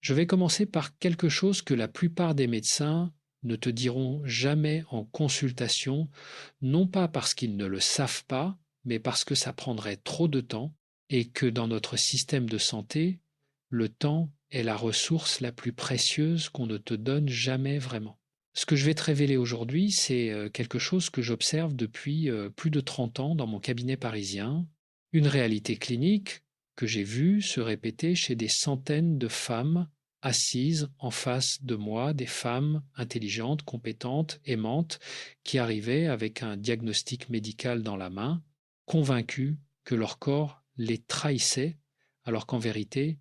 Je vais commencer par quelque chose que la plupart des médecins ne te diront jamais en consultation, non pas parce qu'ils ne le savent pas, mais parce que ça prendrait trop de temps et que dans notre système de santé, le temps est la ressource la plus précieuse qu'on ne te donne jamais vraiment. Ce que je vais te révéler aujourd'hui, c'est quelque chose que j'observe depuis plus de 30 ans dans mon cabinet parisien, une réalité clinique que j'ai vue se répéter chez des centaines de femmes assises en face de moi, des femmes intelligentes, compétentes, aimantes, qui arrivaient avec un diagnostic médical dans la main, convaincues que leur corps les trahissait, alors qu'en vérité,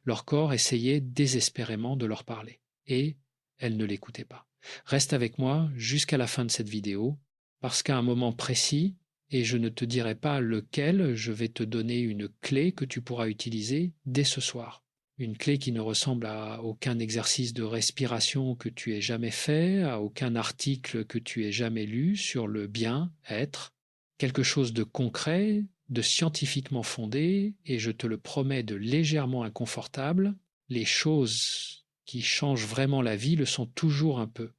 leur corps essayait désespérément de leur parler. Et elles ne l'écoutaient pas. Reste avec moi jusqu'à la fin de cette vidéo, parce qu'à un moment précis, et je ne te dirai pas lequel, je vais te donner une clé que tu pourras utiliser dès ce soir. Une clé qui ne ressemble à aucun exercice de respiration que tu aies jamais fait, à aucun article que tu aies jamais lu sur le bien-être. Quelque chose de concret, de scientifiquement fondé, et je te le promets de légèrement inconfortable. Les choses qui changent vraiment la vie le sont toujours un peu.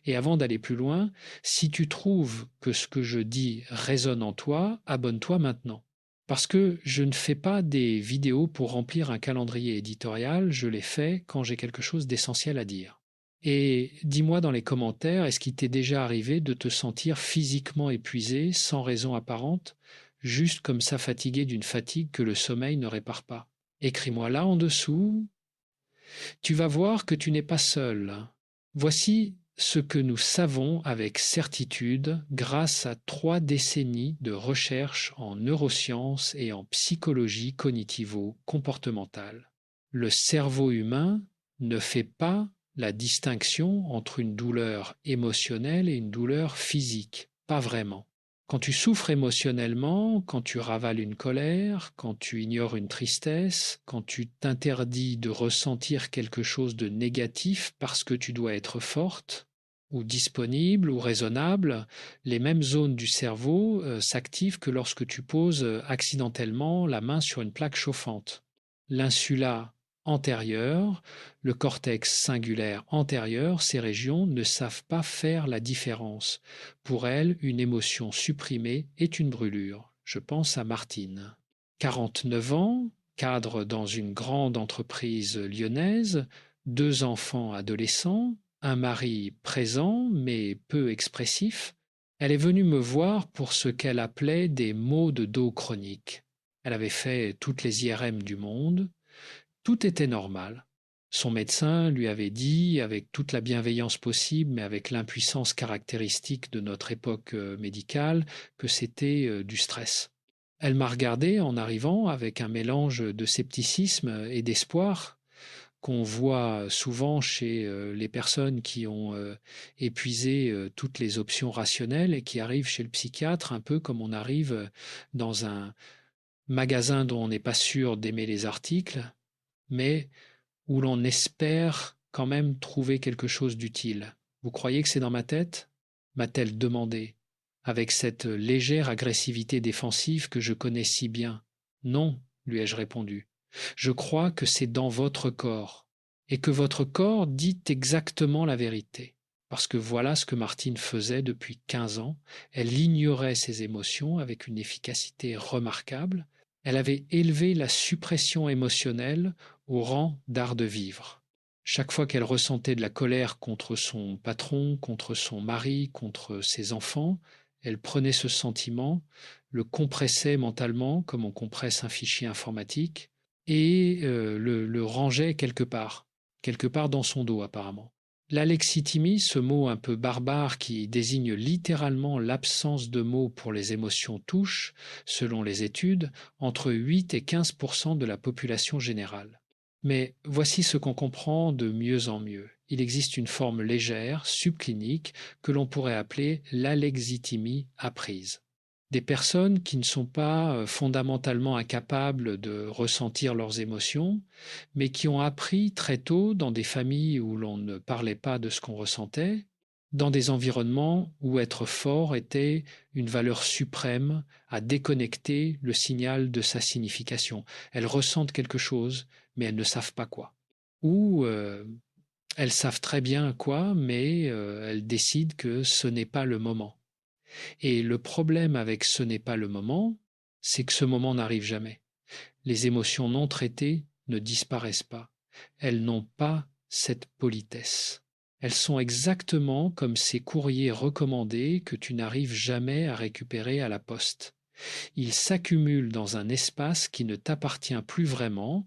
Et avant d'aller plus loin, si tu trouves que ce que je dis résonne en toi, abonne-toi maintenant. Parce que je ne fais pas des vidéos pour remplir un calendrier éditorial, je les fais quand j'ai quelque chose d'essentiel à dire. Et dis-moi dans les commentaires, est-ce qu'il t'est déjà arrivé de te sentir physiquement épuisé, sans raison apparente, juste comme ça fatigué d'une fatigue que le sommeil ne répare pas? Écris-moi là en dessous. Tu vas voir que tu n'es pas seul. Voici ce que nous savons avec certitude grâce à 3 décennies de recherche en neurosciences et en psychologie cognitivo-comportementale. Le cerveau humain ne fait pas la distinction entre une douleur émotionnelle et une douleur physique. Pas vraiment. Quand tu souffres émotionnellement, quand tu ravales une colère, quand tu ignores une tristesse, quand tu t'interdis de ressentir quelque chose de négatif parce que tu dois être forte ou disponible ou raisonnable, les mêmes zones du cerveau s'activent que lorsque tu poses accidentellement la main sur une plaque chauffante. L'insula antérieure, le cortex singulaire antérieur, ces régions ne savent pas faire la différence. Pour elle, une émotion supprimée est une brûlure. Je pense à Martine. 49 ans, cadre dans une grande entreprise lyonnaise, 2 enfants adolescents, un mari présent mais peu expressif. Elle est venue me voir pour ce qu'elle appelait des maux de dos chroniques. Elle avait fait toutes les IRM du monde. Tout était normal. Son médecin lui avait dit, avec toute la bienveillance possible, mais avec l'impuissance caractéristique de notre époque médicale, que c'était du stress. Elle m'a regardé en arrivant avec un mélange de scepticisme et d'espoir qu'on voit souvent chez les personnes qui ont épuisé toutes les options rationnelles et qui arrivent chez le psychiatre un peu comme on arrive dans un magasin dont on n'est pas sûr d'aimer les articles, mais où l'on espère quand même trouver quelque chose d'utile. Vous croyez que c'est dans ma tête? M'a-t-elle demandé, avec cette légère agressivité défensive que je connais si bien. Non, lui ai-je répondu. Je crois que c'est dans votre corps, et que votre corps dit exactement la vérité. Parce que voilà ce que Martine faisait depuis 15 ans. Elle ignorait ses émotions avec une efficacité remarquable. Elle avait élevé la suppression émotionnelle au rang d'art de vivre. Chaque fois qu'elle ressentait de la colère contre son patron, contre son mari, contre ses enfants, elle prenait ce sentiment, le compressait mentalement comme on compresse un fichier informatique, et le rangeait quelque part dans son dos apparemment. L'alexithymie, ce mot un peu barbare qui désigne littéralement l'absence de mots pour les émotions, touche, selon les études, entre 8 et 15% de la population générale. Mais voici ce qu'on comprend de mieux en mieux. Il existe une forme légère, subclinique, que l'on pourrait appeler l'alexithymie apprise. Des personnes qui ne sont pas fondamentalement incapables de ressentir leurs émotions, mais qui ont appris très tôt dans des familles où l'on ne parlait pas de ce qu'on ressentait, dans des environnements où être fort était une valeur suprême à déconnecter le signal de sa signification. Elles ressentent quelque chose, mais elles ne savent pas quoi. ou elles savent très bien quoi, mais elles décident que ce n'est pas le moment. Et le problème avec ce n'est pas le moment, c'est que ce moment n'arrive jamais. Les émotions non traitées ne disparaissent pas. Elles n'ont pas cette politesse. Elles sont exactement comme ces courriers recommandés que tu n'arrives jamais à récupérer à la poste. Ils s'accumulent dans un espace qui ne t'appartient plus vraiment,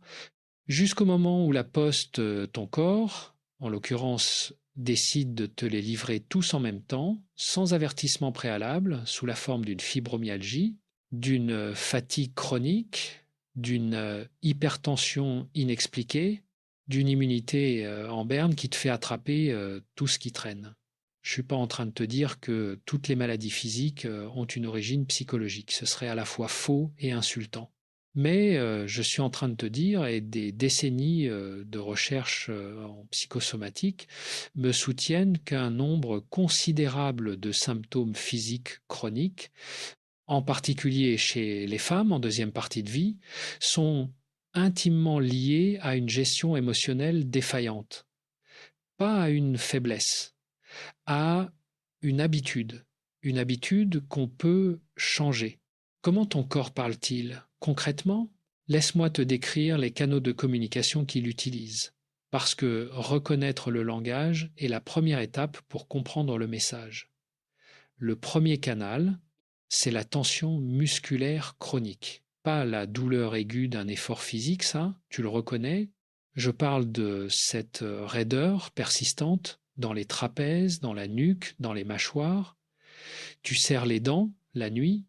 jusqu'au moment où la poste, ton corps, en l'occurrence, décide de te les livrer tous en même temps, sans avertissement préalable, sous la forme d'une fibromyalgie, d'une fatigue chronique, d'une hypertension inexpliquée, d'une immunité en berne qui te fait attraper tout ce qui traîne. Je ne suis pas en train de te dire que toutes les maladies physiques ont une origine psychologique. Ce serait à la fois faux et insultant. Mais je suis en train de te dire, et des décennies de recherche en psychosomatique me soutiennent qu'un nombre considérable de symptômes physiques chroniques, en particulier chez les femmes en deuxième partie de vie, sont intimement liés à une gestion émotionnelle défaillante, pas à une faiblesse, à une habitude qu'on peut changer. Comment ton corps parle-t-il? Concrètement, laisse-moi te décrire les canaux de communication qu'il utilise, parce que reconnaître le langage est la première étape pour comprendre le message. Le premier canal, c'est la tension musculaire chronique, pas la douleur aiguë d'un effort physique, ça, tu le reconnais. Je parle de cette raideur persistante dans les trapèzes, dans la nuque, dans les mâchoires. Tu serres les dents la nuit,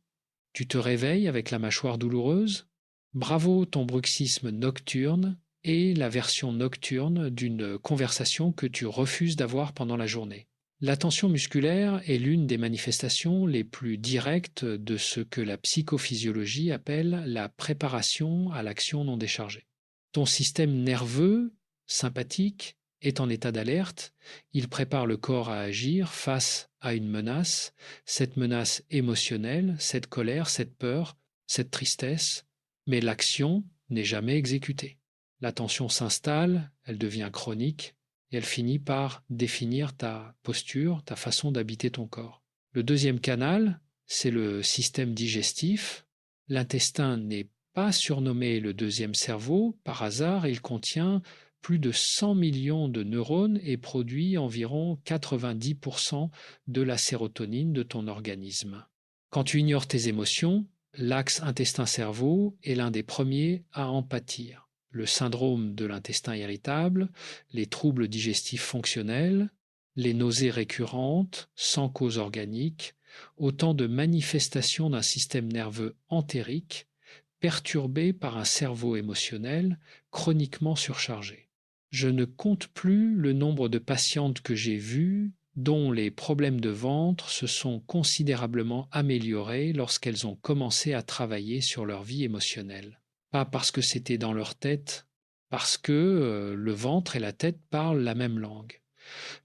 tu te réveilles avec la mâchoire douloureuse. Bravo, ton bruxisme nocturne est la version nocturne d'une conversation que tu refuses d'avoir pendant la journée. La tension musculaire est l'une des manifestations les plus directes de ce que la psychophysiologie appelle la préparation à l'action non déchargée. Ton système nerveux sympathique est en état d'alerte, il prépare le corps à agir face à une menace, cette menace émotionnelle, cette colère, cette peur, cette tristesse, mais l'action n'est jamais exécutée. La tension s'installe, elle devient chronique, et elle finit par définir ta posture, ta façon d'habiter ton corps. Le deuxième canal, c'est le système digestif. L'intestin n'est pas surnommé le deuxième cerveau par hasard, il contient plus de 100 millions de neurones et produit environ 90% de la sérotonine de ton organisme. Quand tu ignores tes émotions, l'axe intestin-cerveau est l'un des premiers à en pâtir. Le syndrome de l'intestin irritable, les troubles digestifs fonctionnels, les nausées récurrentes, sans cause organique, autant de manifestations d'un système nerveux entérique perturbé par un cerveau émotionnel chroniquement surchargé. Je ne compte plus le nombre de patientes que j'ai vues dont les problèmes de ventre se sont considérablement améliorés lorsqu'elles ont commencé à travailler sur leur vie émotionnelle. Pas parce que c'était dans leur tête, parce que le ventre et la tête parlent la même langue.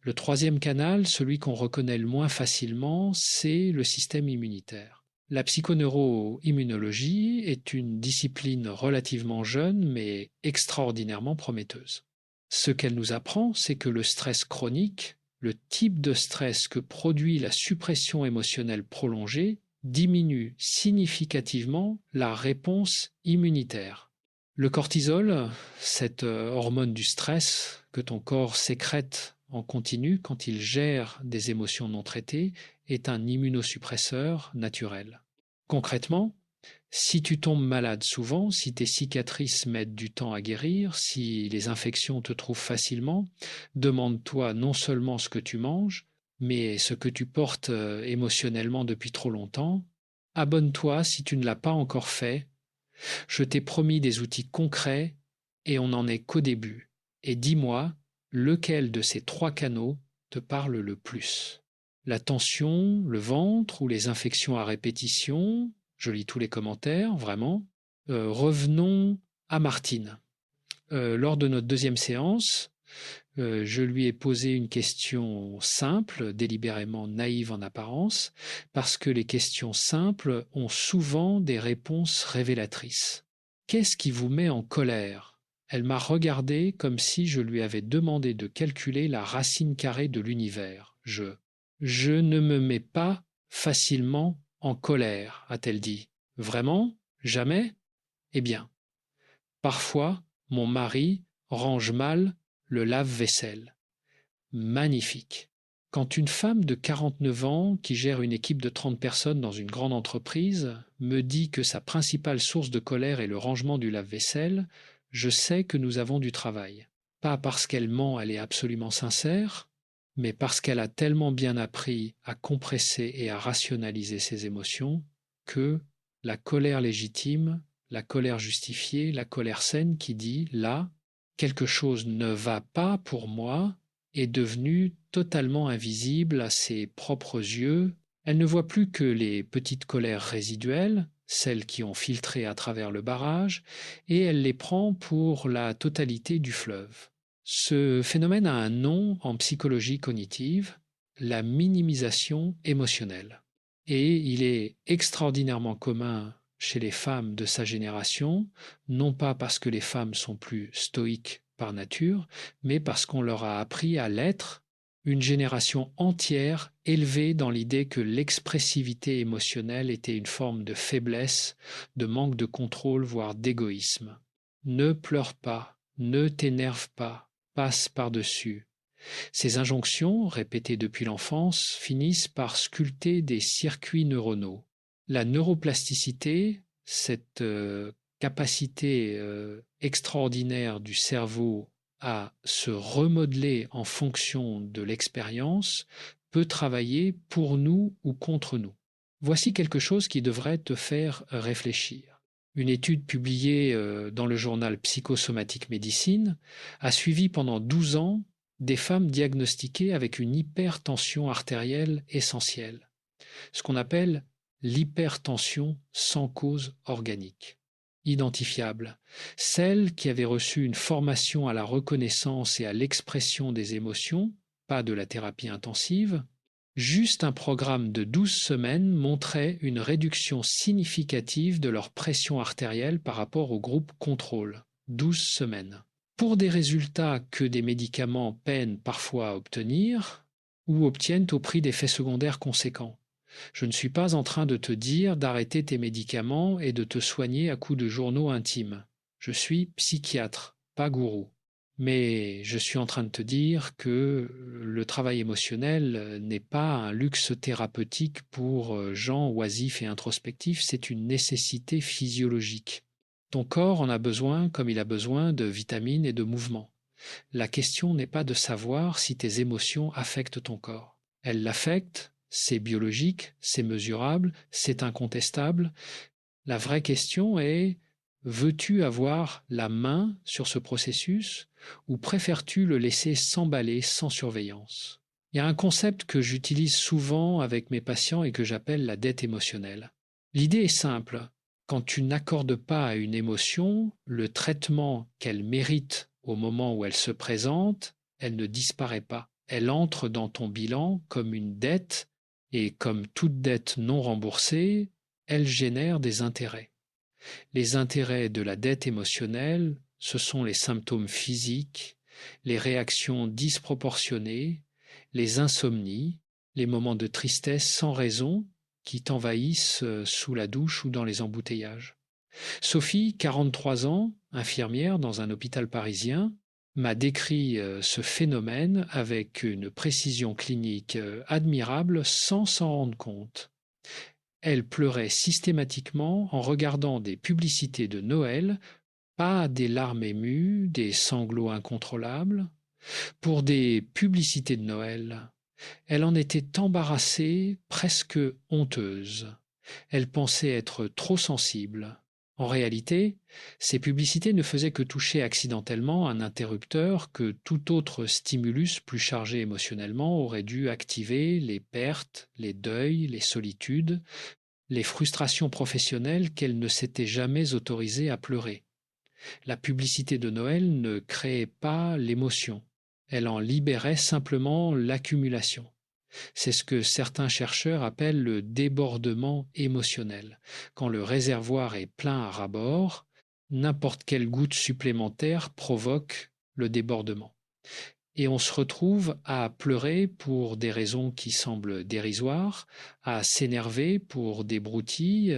Le troisième canal, celui qu'on reconnaît le moins facilement, c'est le système immunitaire. La psychoneuroimmunologie est une discipline relativement jeune mais extraordinairement prometteuse. Ce qu'elle nous apprend, c'est que le stress chronique, le type de stress que produit la suppression émotionnelle prolongée, diminue significativement la réponse immunitaire. Le cortisol, cette hormone du stress que ton corps sécrète en continu quand il gère des émotions non traitées, est un immunosuppresseur naturel. Concrètement, si tu tombes malade souvent, si tes cicatrices mettent du temps à guérir, si les infections te trouvent facilement, demande-toi non seulement ce que tu manges, mais ce que tu portes émotionnellement depuis trop longtemps. Abonne-toi si tu ne l'as pas encore fait. Je t'ai promis des outils concrets et on n'en est qu'au début. Et dis-moi, lequel de ces trois canaux te parle le plus? La tension, le ventre ou les infections à répétition? Je lis tous les commentaires, vraiment. Revenons à Martine. Lors de notre deuxième séance, je lui ai posé une question simple, délibérément naïve en apparence, parce que les questions simples ont souvent des réponses révélatrices. Qu'est-ce qui vous met en colère? Elle m'a regardé comme si je lui avais demandé de calculer la racine carrée de l'univers. Je ne me mets pas facilement en colère, a-t-elle dit. Vraiment? Jamais? Eh bien, parfois, mon mari range mal le lave-vaisselle. Magnifique. Quand une femme de 49 ans, qui gère une équipe de 30 personnes dans une grande entreprise, me dit que sa principale source de colère est le rangement du lave-vaisselle, je sais que nous avons du travail. Pas parce qu'elle ment, elle est absolument sincère, mais parce qu'elle a tellement bien appris à compresser et à rationaliser ses émotions que la colère légitime, la colère justifiée, la colère saine qui dit là, quelque chose ne va pas pour moi, est devenue totalement invisible à ses propres yeux. Elle ne voit plus que les petites colères résiduelles, celles qui ont filtré à travers le barrage, et elle les prend pour la totalité du fleuve. Ce phénomène a un nom en psychologie cognitive, la minimisation émotionnelle. Et il est extraordinairement commun chez les femmes de sa génération, non pas parce que les femmes sont plus stoïques par nature, mais parce qu'on leur a appris à l'être, une génération entière élevée dans l'idée que l'expressivité émotionnelle était une forme de faiblesse, de manque de contrôle, voire d'égoïsme. Ne pleure pas, ne t'énerve pas, passe par-dessus. Ces injonctions, répétées depuis l'enfance, finissent par sculpter des circuits neuronaux. La neuroplasticité, cette capacité extraordinaire du cerveau à se remodeler en fonction de l'expérience, peut travailler pour nous ou contre nous. Voici quelque chose qui devrait te faire réfléchir. Une étude publiée dans le journal Psychosomatic Medicine a suivi pendant 12 ans des femmes diagnostiquées avec une hypertension artérielle essentielle, ce qu'on appelle l'hypertension sans cause organique, identifiable, celles qui avaient reçu une formation à la reconnaissance et à l'expression des émotions, pas de la thérapie intensive. Juste un programme de 12 semaines montrait une réduction significative de leur pression artérielle par rapport au groupe contrôle. 12 semaines. Pour des résultats que des médicaments peinent parfois à obtenir ou obtiennent au prix d'effets secondaires conséquents. Je ne suis pas en train de te dire d'arrêter tes médicaments et de te soigner à coups de journaux intimes. Je suis psychiatre, pas gourou. Mais je suis en train de te dire que le travail émotionnel n'est pas un luxe thérapeutique pour gens oisifs et introspectifs, c'est une nécessité physiologique. Ton corps en a besoin comme il a besoin de vitamines et de mouvements. La question n'est pas de savoir si tes émotions affectent ton corps. Elles l'affectent, c'est biologique, c'est mesurable, c'est incontestable. La vraie question est, veux-tu avoir la main sur ce processus ou préfères-tu le laisser s'emballer sans surveillance? Il y a un concept que j'utilise souvent avec mes patients et que j'appelle la dette émotionnelle. L'idée est simple. Quand tu n'accordes pas à une émotion le traitement qu'elle mérite au moment où elle se présente, elle ne disparaît pas. Elle entre dans ton bilan comme une dette et comme toute dette non remboursée, elle génère des intérêts. Les intérêts de la dette émotionnelle, ce sont les symptômes physiques, les réactions disproportionnées, les insomnies, les moments de tristesse sans raison qui t'envahissent sous la douche ou dans les embouteillages. Sophie, 43 ans, infirmière dans un hôpital parisien, m'a décrit ce phénomène avec une précision clinique admirable sans s'en rendre compte. Elle pleurait systématiquement en regardant des publicités de Noël, pas des larmes émues, des sanglots incontrôlables. Pour des publicités de Noël, elle en était embarrassée, presque honteuse. Elle pensait être trop sensible. En réalité, ces publicités ne faisaient que toucher accidentellement un interrupteur que tout autre stimulus plus chargé émotionnellement aurait dû activer: les pertes, les deuils, les solitudes, les frustrations professionnelles qu'elle ne s'était jamais autorisée à pleurer. La publicité de Noël ne créait pas l'émotion, elle en libérait simplement l'accumulation. C'est ce que certains chercheurs appellent le débordement émotionnel. Quand le réservoir est plein à ras-bord, n'importe quelle goutte supplémentaire provoque le débordement. Et on se retrouve à pleurer pour des raisons qui semblent dérisoires, à s'énerver pour des broutilles,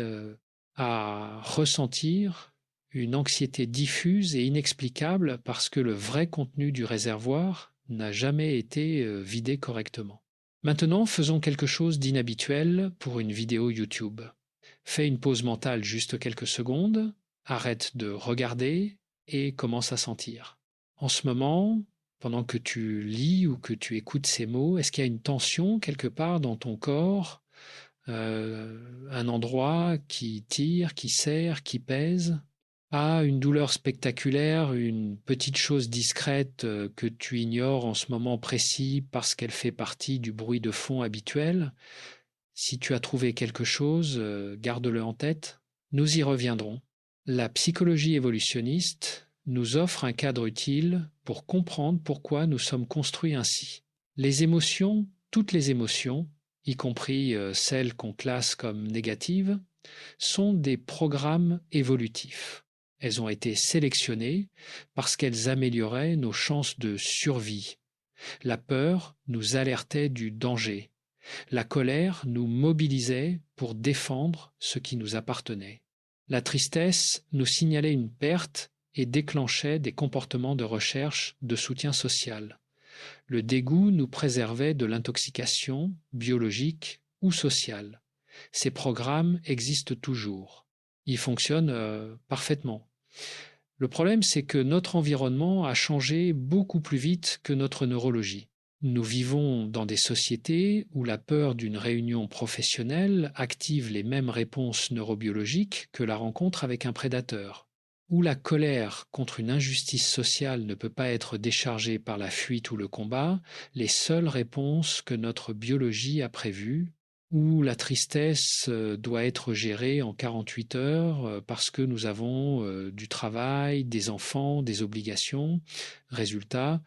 à ressentir une anxiété diffuse et inexplicable parce que le vrai contenu du réservoir n'a jamais été vidé correctement. Maintenant, faisons quelque chose d'inhabituel pour une vidéo YouTube. Fais une pause mentale juste quelques secondes, arrête de regarder et commence à sentir. En ce moment, pendant que tu lis ou que tu écoutes ces mots, est-ce qu'il y a une tension quelque part dans ton corps, un endroit qui tire, qui serre, qui pèse? Ah, une douleur spectaculaire, une petite chose discrète que tu ignores en ce moment précis parce qu'elle fait partie du bruit de fond habituel. Si tu as trouvé quelque chose, garde-le en tête. Nous y reviendrons. La psychologie évolutionniste nous offre un cadre utile pour comprendre pourquoi nous sommes construits ainsi. Les émotions, toutes les émotions, y compris celles qu'on classe comme négatives, sont des programmes évolutifs. Elles ont été sélectionnées parce qu'elles amélioraient nos chances de survie. La peur nous alertait du danger. La colère nous mobilisait pour défendre ce qui nous appartenait. La tristesse nous signalait une perte et déclenchait des comportements de recherche de soutien social. Le dégoût nous préservait de l'intoxication biologique ou sociale. Ces programmes existent toujours. Ils fonctionnent parfaitement. Le problème, c'est que notre environnement a changé beaucoup plus vite que notre neurologie. Nous vivons dans des sociétés où la peur d'une réunion professionnelle active les mêmes réponses neurobiologiques que la rencontre avec un prédateur, où la colère contre une injustice sociale ne peut pas être déchargée par la fuite ou le combat, les seules réponses que notre biologie a prévues, où la tristesse doit être gérée en 48 heures parce que nous avons du travail, des enfants, des obligations. Résultat,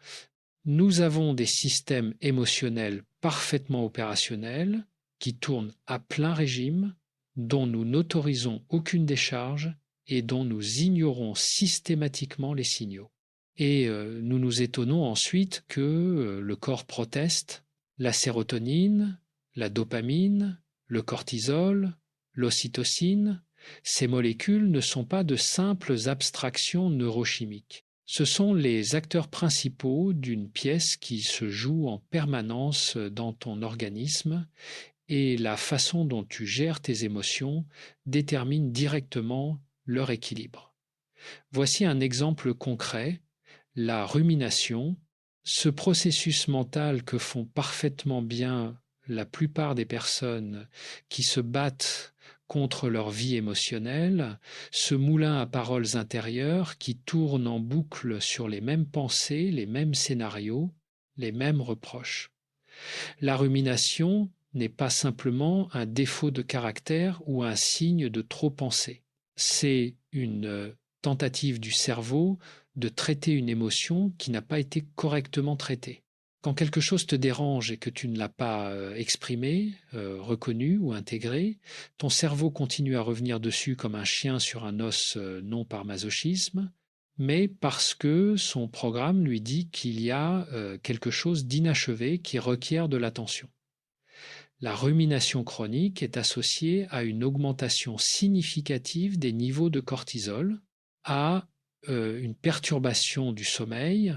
nous avons des systèmes émotionnels parfaitement opérationnels qui tournent à plein régime, dont nous n'autorisons aucune décharge et dont nous ignorons systématiquement les signaux. Et nous nous étonnons ensuite que le corps proteste, la sérotonine, la dopamine, le cortisol, l'ocytocine, ces molécules ne sont pas de simples abstractions neurochimiques. Ce sont les acteurs principaux d'une pièce qui se joue en permanence dans ton organisme et la façon dont tu gères tes émotions détermine directement leur équilibre. Voici un exemple concret, la rumination, ce processus mental que font parfaitement bien la plupart des personnes qui se battent contre leur vie émotionnelle, ce moulin à paroles intérieures qui tourne en boucle sur les mêmes pensées, les mêmes scénarios, les mêmes reproches. La rumination n'est pas simplement un défaut de caractère ou un signe de trop penser. C'est une tentative du cerveau de traiter une émotion qui n'a pas été correctement traitée. Quand quelque chose te dérange et que tu ne l'as pas exprimé, reconnu ou intégré, ton cerveau continue à revenir dessus comme un chien sur un os, non par masochisme, mais parce que son programme lui dit qu'il y a quelque chose d'inachevé qui requiert de l'attention. La rumination chronique est associée à une augmentation significative des niveaux de cortisol, à une perturbation du sommeil,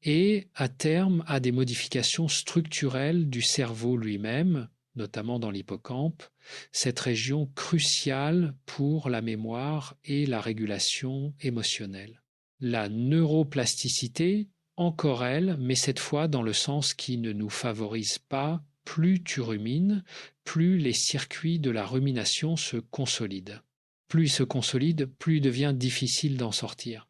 et à terme à des modifications structurelles du cerveau lui-même, notamment dans l'hippocampe, cette région cruciale pour la mémoire et la régulation émotionnelle. La neuroplasticité, encore elle, mais cette fois dans le sens qui ne nous favorise pas, plus tu rumines, plus les circuits de la rumination se consolident. Plus ils se consolident, plus il devient difficile d'en sortir.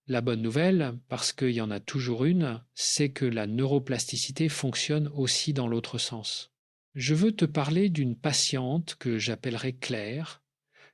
La bonne nouvelle, parce qu'il y en a toujours une, c'est que la neuroplasticité fonctionne aussi dans l'autre sens. Je veux te parler d'une patiente que j'appellerai Claire,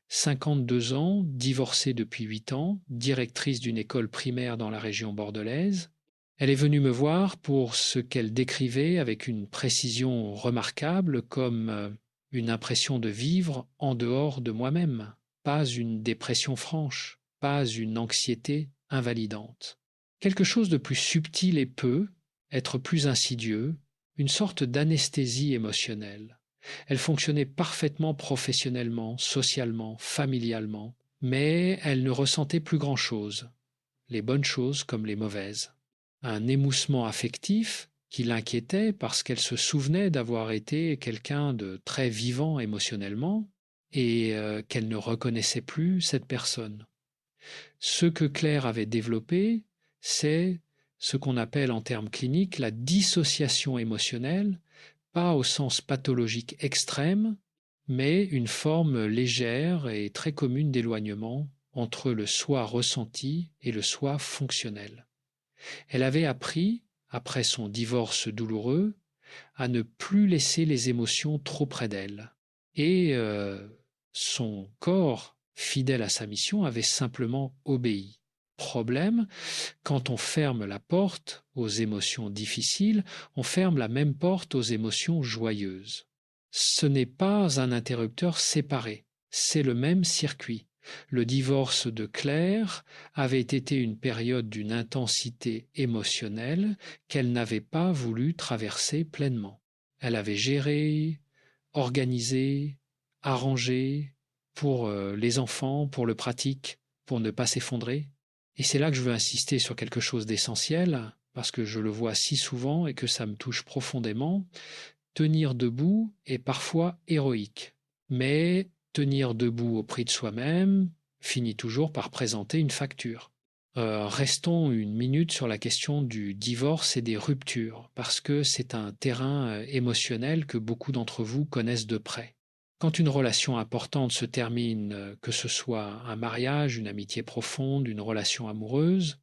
52 ans, divorcée depuis 8 ans, directrice d'une école primaire dans la région bordelaise. Elle est venue me voir pour ce qu'elle décrivait avec une précision remarquable comme une impression de vivre en dehors de moi-même, pas une dépression franche. pas une anxiété invalidante. Quelque chose de plus subtil et peut être plus insidieux, une sorte d'anesthésie émotionnelle. Elle fonctionnait parfaitement professionnellement, socialement, familialement, mais elle ne ressentait plus grand-chose, les bonnes choses comme les mauvaises. Un émoussement affectif qui l'inquiétait parce qu'elle se souvenait d'avoir été quelqu'un de très vivant émotionnellement et qu'elle ne reconnaissait plus cette personne. Ce que Claire avait développé, c'est ce qu'on appelle en termes cliniques la dissociation émotionnelle, pas au sens pathologique extrême, mais une forme légère et très commune d'éloignement entre le soi ressenti et le soi fonctionnel. Elle avait appris, après son divorce douloureux, à ne plus laisser les émotions trop près d'elle. Et son corps, fidèle à sa mission, avait simplement obéi. Problème, quand on ferme la porte aux émotions difficiles, on ferme la même porte aux émotions joyeuses. Ce n'est pas un interrupteur séparé, c'est le même circuit. Le divorce de Claire avait été une période d'une intensité émotionnelle qu'elle n'avait pas voulu traverser pleinement. Elle avait géré, organisé, arrangé pour les enfants, pour le pratique, pour ne pas s'effondrer. Et c'est là que je veux insister sur quelque chose d'essentiel, parce que je le vois si souvent et que ça me touche profondément. Tenir debout est parfois héroïque, mais tenir debout au prix de soi-même finit toujours par présenter une facture. Restons une minute sur la question du divorce et des ruptures, parce que c'est un terrain émotionnel que beaucoup d'entre vous connaissent de près. Quand une relation importante se termine, que ce soit un mariage, une amitié profonde, une relation amoureuse,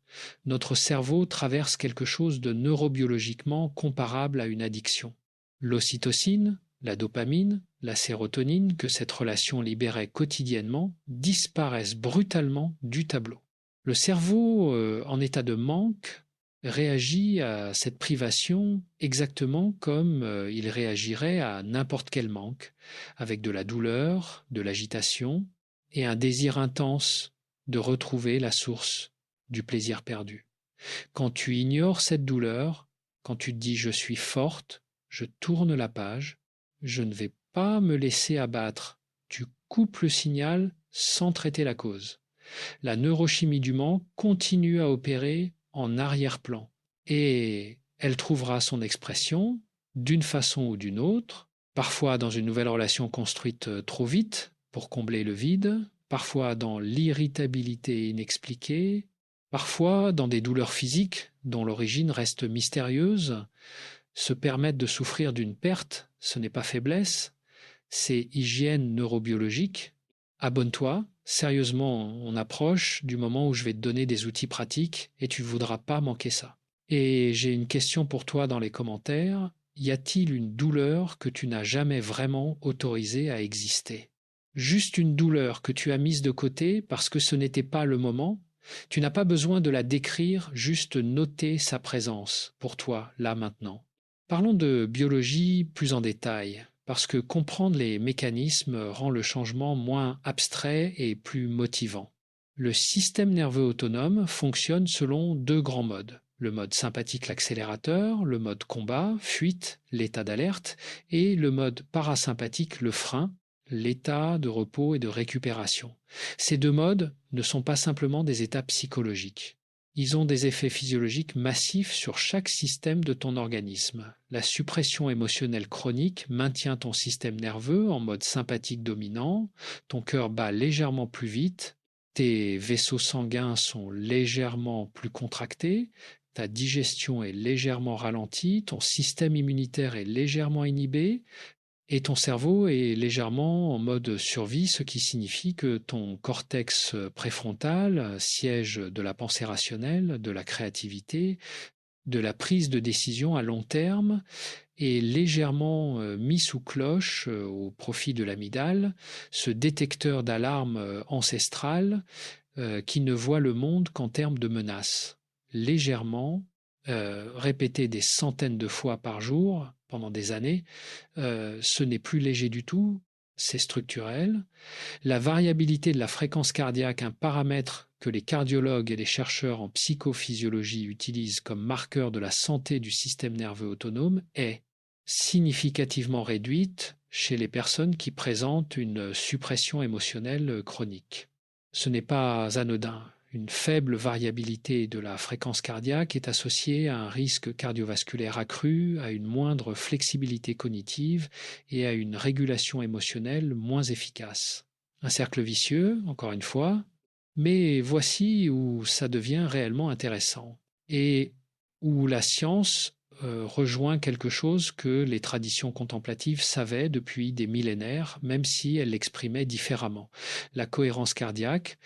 notre cerveau traverse quelque chose de neurobiologiquement comparable à une addiction. L'ocytocine, la dopamine, la sérotonine que cette relation libérait quotidiennement disparaissent brutalement du tableau. Le cerveau, en état de manque, réagit à cette privation exactement comme il réagirait à n'importe quel manque, avec de la douleur, de l'agitation et un désir intense de retrouver la source du plaisir perdu. Quand tu ignores cette douleur, quand tu te dis je suis forte, je tourne la page, je ne vais pas me laisser abattre, tu coupes le signal sans traiter la cause. La neurochimie du manque continue à opérer en arrière-plan et elle trouvera son expression d'une façon ou d'une autre, parfois dans une nouvelle relation construite trop vite pour combler le vide, parfois dans l'irritabilité inexpliquée, parfois dans des douleurs physiques dont l'origine reste mystérieuse. Se permettre de souffrir d'une perte, ce n'est pas faiblesse, c'est hygiène neurobiologique. Abonne-toi, sérieusement, on approche du moment où je vais te donner des outils pratiques et tu ne voudras pas manquer ça. Et j'ai une question pour toi dans les commentaires. Y a-t-il une douleur que tu n'as jamais vraiment autorisée à exister? Juste une douleur que tu as mise de côté parce que ce n'était pas le moment. Tu n'as pas besoin de la décrire, juste noter sa présence pour toi, là maintenant. Parlons de biologie plus en détail, parce que comprendre les mécanismes rend le changement moins abstrait et plus motivant. Le système nerveux autonome fonctionne selon deux grands modes. Le mode sympathique l'accélérateur, le mode combat, fuite, l'état d'alerte, et le mode parasympathique le frein, l'état de repos et de récupération. Ces deux modes ne sont pas simplement des états psychologiques. Ils ont des effets physiologiques massifs sur chaque système de ton organisme. La suppression émotionnelle chronique maintient ton système nerveux en mode sympathique dominant, ton cœur bat légèrement plus vite, tes vaisseaux sanguins sont légèrement plus contractés, ta digestion est légèrement ralentie, ton système immunitaire est légèrement inhibé, et ton cerveau est légèrement en mode survie, ce qui signifie que ton cortex préfrontal, siège de la pensée rationnelle, de la créativité, de la prise de décision à long terme, est légèrement mis sous cloche au profit de l'amygdale, ce détecteur d'alarme ancestral qui ne voit le monde qu'en termes de menaces. Légèrement, répété des centaines de fois par jour pendant des années, ce n'est plus léger du tout, c'est structurel. La variabilité de la fréquence cardiaque, un paramètre que les cardiologues et les chercheurs en psychophysiologie utilisent comme marqueur de la santé du système nerveux autonome est significativement réduite chez les personnes qui présentent une suppression émotionnelle chronique. Ce n'est pas anodin. Une faible variabilité de la fréquence cardiaque est associée à un risque cardiovasculaire accru, à une moindre flexibilité cognitive et à une régulation émotionnelle moins efficace. Un cercle vicieux, encore une fois, mais voici où ça devient réellement intéressant et où la science rejoint quelque chose que les traditions contemplatives savaient depuis des millénaires, même si elles l'exprimaient différemment. La cohérence cardiaque,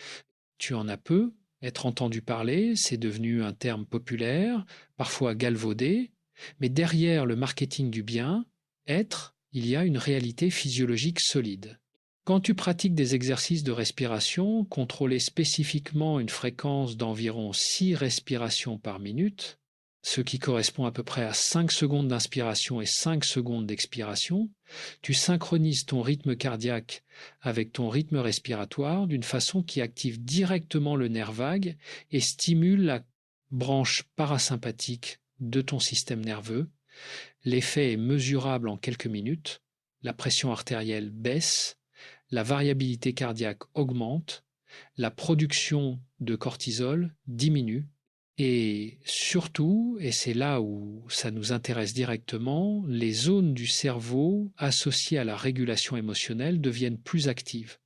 tu en as peu être entendu parler, c'est devenu un terme populaire, parfois galvaudé, mais derrière le marketing du bien, être, il y a une réalité physiologique solide. Quand tu pratiques des exercices de respiration, contrôler spécifiquement une fréquence d'environ 6 respirations par minute, ce qui correspond à peu près à 5 secondes d'inspiration et 5 secondes d'expiration, tu synchronises ton rythme cardiaque avec ton rythme respiratoire d'une façon qui active directement le nerf vague et stimule la branche parasympathique de ton système nerveux. L'effet est mesurable en quelques minutes, la pression artérielle baisse, la variabilité cardiaque augmente, la production de cortisol diminue et surtout, et c'est là où ça nous intéresse directement, les zones du cerveau associées à la régulation émotionnelle deviennent plus actives.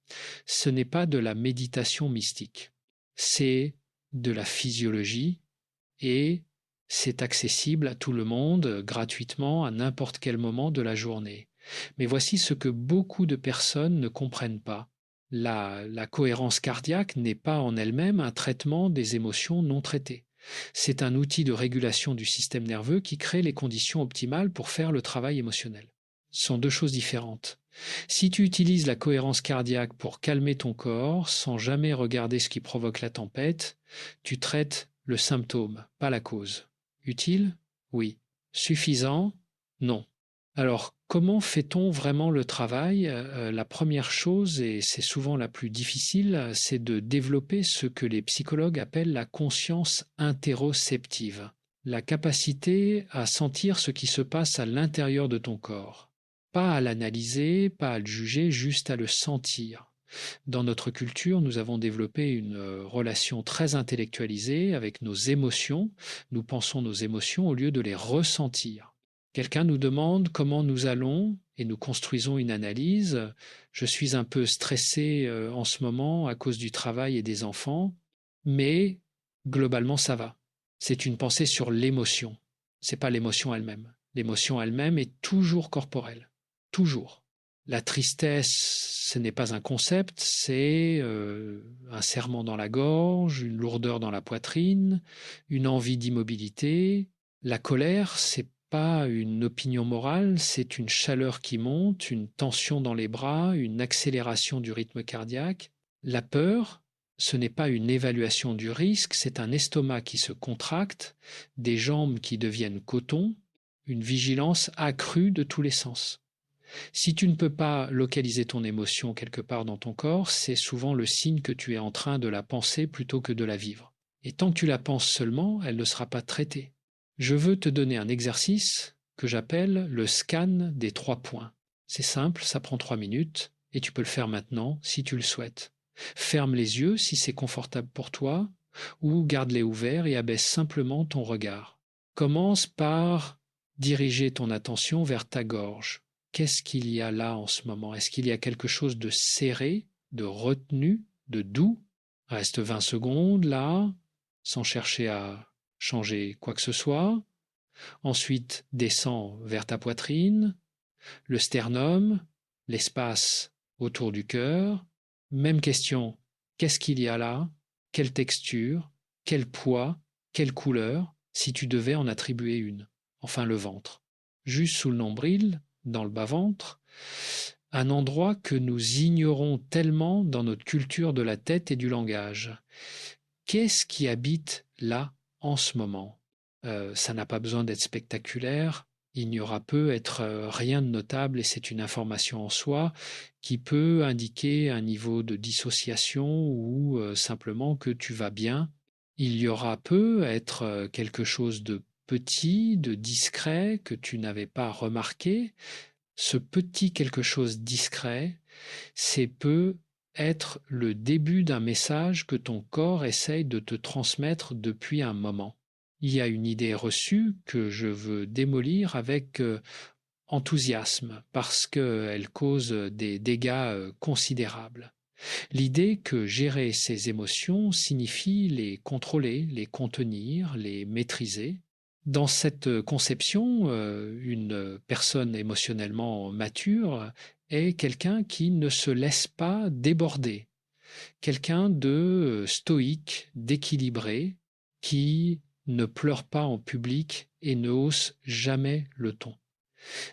Ce n'est pas de la méditation mystique, c'est de la physiologie et c'est accessible à tout le monde gratuitement à n'importe quel moment de la journée. Mais voici ce que beaucoup de personnes ne comprennent pas. La cohérence cardiaque n'est pas en elle-même un traitement des émotions non traitées. C'est un outil de régulation du système nerveux qui crée les conditions optimales pour faire le travail émotionnel. Ce sont deux choses différentes. Si tu utilises la cohérence cardiaque pour calmer ton corps sans jamais regarder ce qui provoque la tempête, tu traites le symptôme, pas la cause. Utile? Oui. Suffisant? Non. Alors, comment fait-on vraiment le travail? La première chose, et c'est souvent la plus difficile, c'est de développer ce que les psychologues appellent la conscience interoceptive, la capacité à sentir ce qui se passe à l'intérieur de ton corps. Pas à l'analyser, pas à le juger, juste à le sentir. Dans notre culture, nous avons développé une relation très intellectualisée avec nos émotions. Nous pensons nos émotions au lieu de les ressentir. Quelqu'un nous demande comment nous allons et nous construisons une analyse. Je suis un peu stressé en ce moment à cause du travail et des enfants, mais globalement ça va. C'est une pensée sur l'émotion. C'est pas l'émotion elle-même. L'émotion elle-même est toujours corporelle. Toujours. La tristesse, ce n'est pas un concept, c'est un serrement dans la gorge, une lourdeur dans la poitrine, une envie d'immobilité. La colère, c'est pas une opinion morale, c'est une chaleur qui monte, une tension dans les bras, une accélération du rythme cardiaque. La peur, ce n'est pas une évaluation du risque, c'est un estomac qui se contracte, des jambes qui deviennent coton, une vigilance accrue de tous les sens. Si tu ne peux pas localiser ton émotion quelque part dans ton corps, c'est souvent le signe que tu es en train de la penser plutôt que de la vivre. Et tant que tu la penses seulement, elle ne sera pas traitée. Je veux te donner un exercice que j'appelle le scan des 3 points. C'est simple, ça prend 3 minutes, et tu peux le faire maintenant si tu le souhaites. Ferme les yeux si c'est confortable pour toi, ou garde-les ouverts et abaisse simplement ton regard. Commence par diriger ton attention vers ta gorge. Qu'est-ce qu'il y a là en ce moment? Est-ce qu'il y a quelque chose de serré, de retenu, de doux? Reste 20 secondes là, sans chercher à changer quoi que ce soit. Ensuite, descends vers ta poitrine, le sternum, l'espace autour du cœur. Même question, qu'est-ce qu'il y a là? Quelle texture? Quel poids? Quelle couleur? Si tu devais en attribuer une. Enfin, le ventre. Juste sous le nombril, dans le bas-ventre, un endroit que nous ignorons tellement dans notre culture de la tête et du langage. Qu'est-ce qui habite là en ce moment? Ça n'a pas besoin d'être spectaculaire. Il n'y aura peut être rien de notable et c'est une information en soi qui peut indiquer un niveau de dissociation ou simplement que tu vas bien. Il y aura peut être quelque chose de petit, de discret que tu n'avais pas remarqué. Ce petit quelque chose discret, c'est peut être le début d'un message que ton corps essaye de te transmettre depuis un moment. Il y a une idée reçue que je veux démolir avec enthousiasme parce qu'elle cause des dégâts considérables. L'idée que gérer ses émotions signifie les contrôler, les contenir, les maîtriser. Dans cette conception, une personne émotionnellement mature est quelqu'un qui ne se laisse pas déborder, quelqu'un de stoïque, d'équilibré, qui ne pleure pas en public et ne hausse jamais le ton.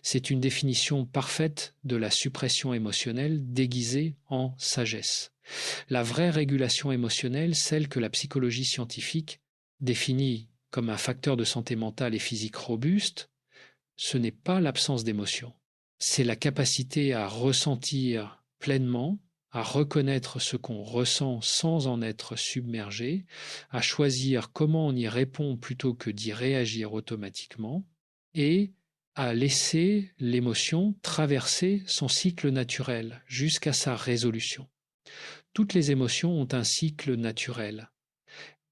C'est une définition parfaite de la suppression émotionnelle déguisée en sagesse. La vraie régulation émotionnelle, celle que la psychologie scientifique définit comme un facteur de santé mentale et physique robuste, ce n'est pas l'absence d'émotion. C'est la capacité à ressentir pleinement, à reconnaître ce qu'on ressent sans en être submergé, à choisir comment on y répond plutôt que d'y réagir automatiquement, et à laisser l'émotion traverser son cycle naturel jusqu'à sa résolution. Toutes les émotions ont un cycle naturel.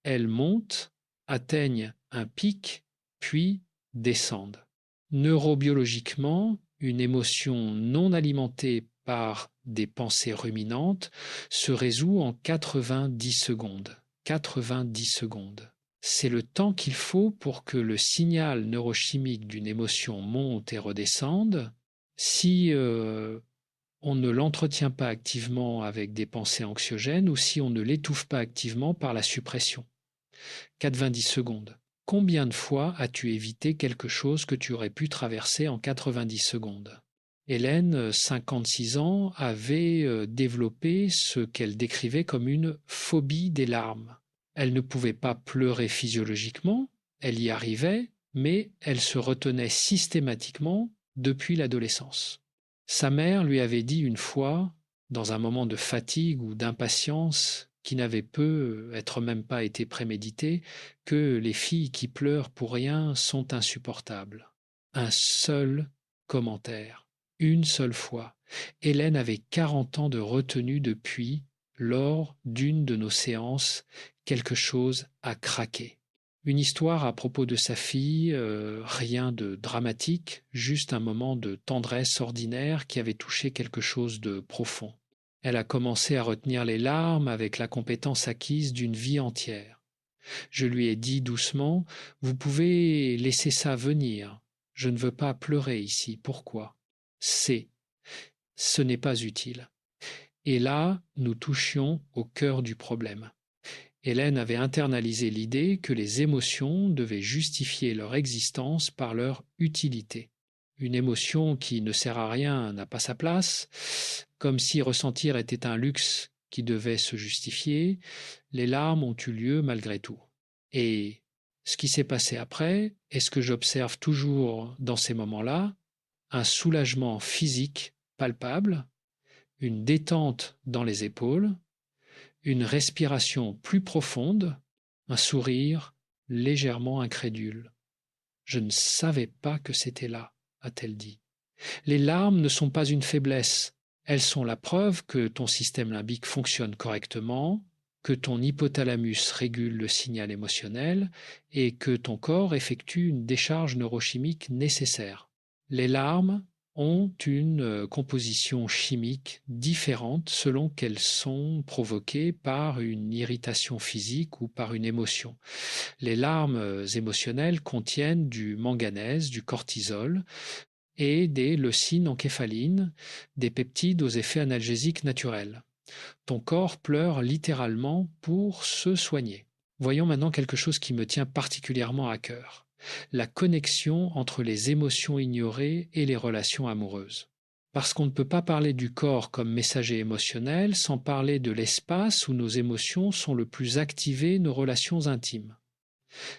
Elles montent, atteignent un pic, puis descendent. Neurobiologiquement, une émotion non alimentée par des pensées ruminantes se résout en 90 secondes. 90 secondes. C'est le temps qu'il faut pour que le signal neurochimique d'une émotion monte et redescende. Si on ne l'entretient pas activement avec des pensées anxiogènes ou si on ne l'étouffe pas activement par la suppression. 90 secondes. Combien de fois as-tu évité quelque chose que tu aurais pu traverser en 90 secondes? Hélène, 56 ans, avait développé ce qu'elle décrivait comme une phobie des larmes. Elle ne pouvait pas pleurer physiologiquement, elle y arrivait, mais elle se retenait systématiquement depuis l'adolescence. Sa mère lui avait dit une fois, dans un moment de fatigue ou d'impatience qui n'avait peut être même pas été prémédité, que les filles qui pleurent pour rien sont insupportables. Un seul commentaire, une seule fois. Hélène avait 40 ans de retenue depuis, lors d'une de nos séances, quelque chose a craqué. Une histoire à propos de sa fille, rien de dramatique, juste un moment de tendresse ordinaire qui avait touché quelque chose de profond. Elle a commencé à retenir les larmes avec la compétence acquise d'une vie entière. Je lui ai dit doucement, « Vous pouvez laisser ça venir. Je ne veux pas pleurer ici. Pourquoi ? C'est. Ce n'est pas utile. » Et là, nous touchions au cœur du problème. Hélène avait internalisé l'idée que les émotions devaient justifier leur existence par leur utilité. Une émotion qui ne sert à rien n'a pas sa place, comme si ressentir était un luxe qui devait se justifier, les larmes ont eu lieu malgré tout. Et ce qui s'est passé après est ce que j'observe toujours dans ces moments-là, un soulagement physique palpable, une détente dans les épaules, une respiration plus profonde, un sourire légèrement incrédule. « Je ne savais pas que c'était là », a-t-elle dit. Les larmes ne sont pas une faiblesse, elles sont la preuve que ton système limbique fonctionne correctement, que ton hypothalamus régule le signal émotionnel et que ton corps effectue une décharge neurochimique nécessaire. Les larmes ont une composition chimique différente selon qu'elles sont provoquées par une irritation physique ou par une émotion. Les larmes émotionnelles contiennent du manganèse, du cortisol et des leucines encéphalines, des peptides aux effets analgésiques naturels. Ton corps pleure littéralement pour se soigner. Voyons maintenant quelque chose qui me tient particulièrement à cœur. La connexion entre les émotions ignorées et les relations amoureuses. Parce qu'on ne peut pas parler du corps comme messager émotionnel sans parler de l'espace où nos émotions sont le plus activées, nos relations intimes.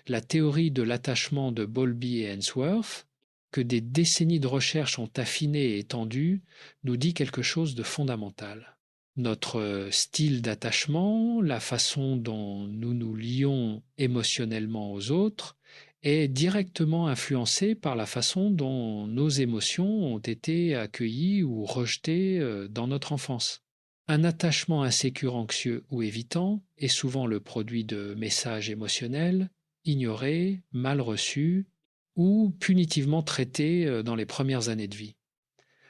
La théorie de l'attachement de Bowlby et Ainsworth, que des décennies de recherche ont affiné et étendu nous dit quelque chose de fondamental. Notre style d'attachement, la façon dont nous nous lions émotionnellement aux autres, est directement influencé par la façon dont nos émotions ont été accueillies ou rejetées dans notre enfance. Un attachement insécure, anxieux ou évitant est souvent le produit de messages émotionnels ignorés, mal reçus ou punitivement traités dans les premières années de vie.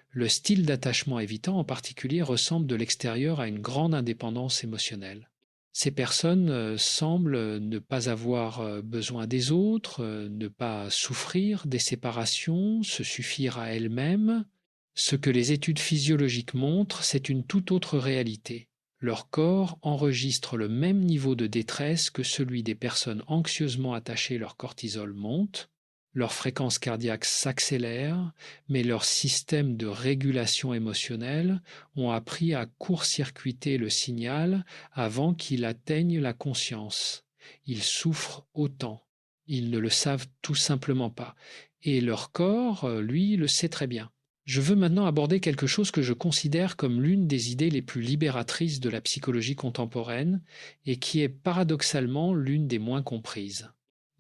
Le style d'attachement évitant en particulier ressemble de l'extérieur à une grande indépendance émotionnelle. Ces personnes semblent ne pas avoir besoin des autres, ne pas souffrir des séparations, se suffire à elles-mêmes. Ce que les études physiologiques montrent, c'est une toute autre réalité. Leur corps enregistre le même niveau de détresse que celui des personnes anxieusement attachées, leur cortisol monte, leur fréquence cardiaque s'accélère, mais leur système de régulation émotionnelle ont appris à court-circuiter le signal avant qu'il atteigne la conscience. Ils souffrent autant. Ils ne le savent tout simplement pas. Et leur corps, lui, le sait très bien. Je veux maintenant aborder quelque chose que je considère comme l'une des idées les plus libératrices de la psychologie contemporaine et qui est paradoxalement l'une des moins comprises.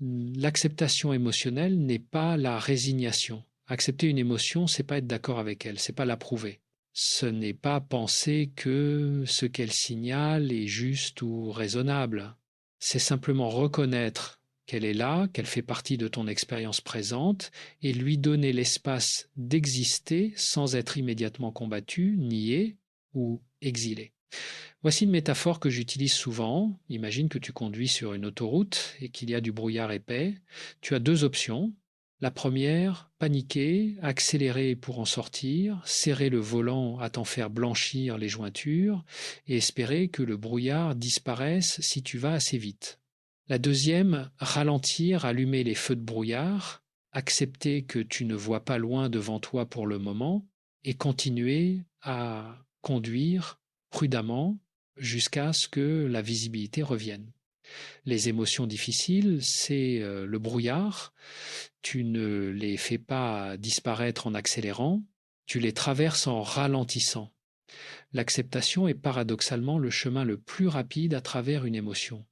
L'acceptation émotionnelle n'est pas la résignation. Accepter une émotion, c'est pas être d'accord avec elle, c'est pas l'approuver. Ce n'est pas penser que ce qu'elle signale est juste ou raisonnable. C'est simplement reconnaître qu'elle est là, qu'elle fait partie de ton expérience présente et lui donner l'espace d'exister sans être immédiatement combattu, nié ou exilé. Voici une métaphore que j'utilise souvent. Imagine que tu conduis sur une autoroute et qu'il y a du brouillard épais. Tu as deux options. La première, paniquer, accélérer pour en sortir, serrer le volant à t'en faire blanchir les jointures et espérer que le brouillard disparaisse si tu vas assez vite. La deuxième, ralentir, allumer les feux de brouillard, accepter que tu ne vois pas loin devant toi pour le moment et continuer à conduire prudemment jusqu'à ce que la visibilité revienne. Les émotions difficiles, c'est le brouillard. Tu ne les fais pas disparaître en accélérant, tu les traverses en ralentissant. L'acceptation est paradoxalement le chemin le plus rapide à travers une émotion.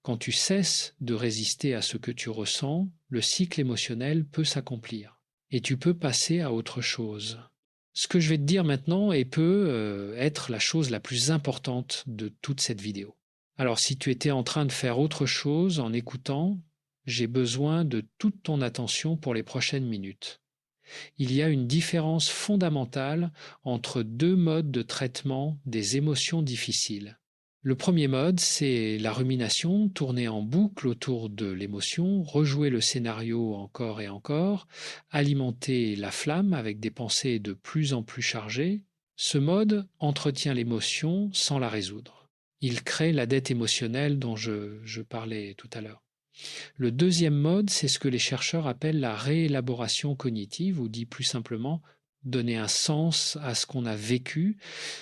Quand tu cesses de résister à ce que tu ressens, le cycle émotionnel peut s'accomplir et tu peux passer à autre chose. Ce que je vais te dire maintenant peut être la chose la plus importante de toute cette vidéo. Alors si tu étais en train de faire autre chose en écoutant, j'ai besoin de toute ton attention pour les prochaines minutes. Il y a une différence fondamentale entre deux modes de traitement des émotions difficiles. Le premier mode, c'est la rumination, tourner en boucle autour de l'émotion, rejouer le scénario encore et encore, alimenter la flamme avec des pensées de plus en plus chargées. Ce mode entretient l'émotion sans la résoudre. Il crée la dette émotionnelle dont je parlais tout à l'heure. Le deuxième mode, c'est ce que les chercheurs appellent la réélaboration cognitive, ou dit plus simplement donner un sens à ce qu'on a vécu.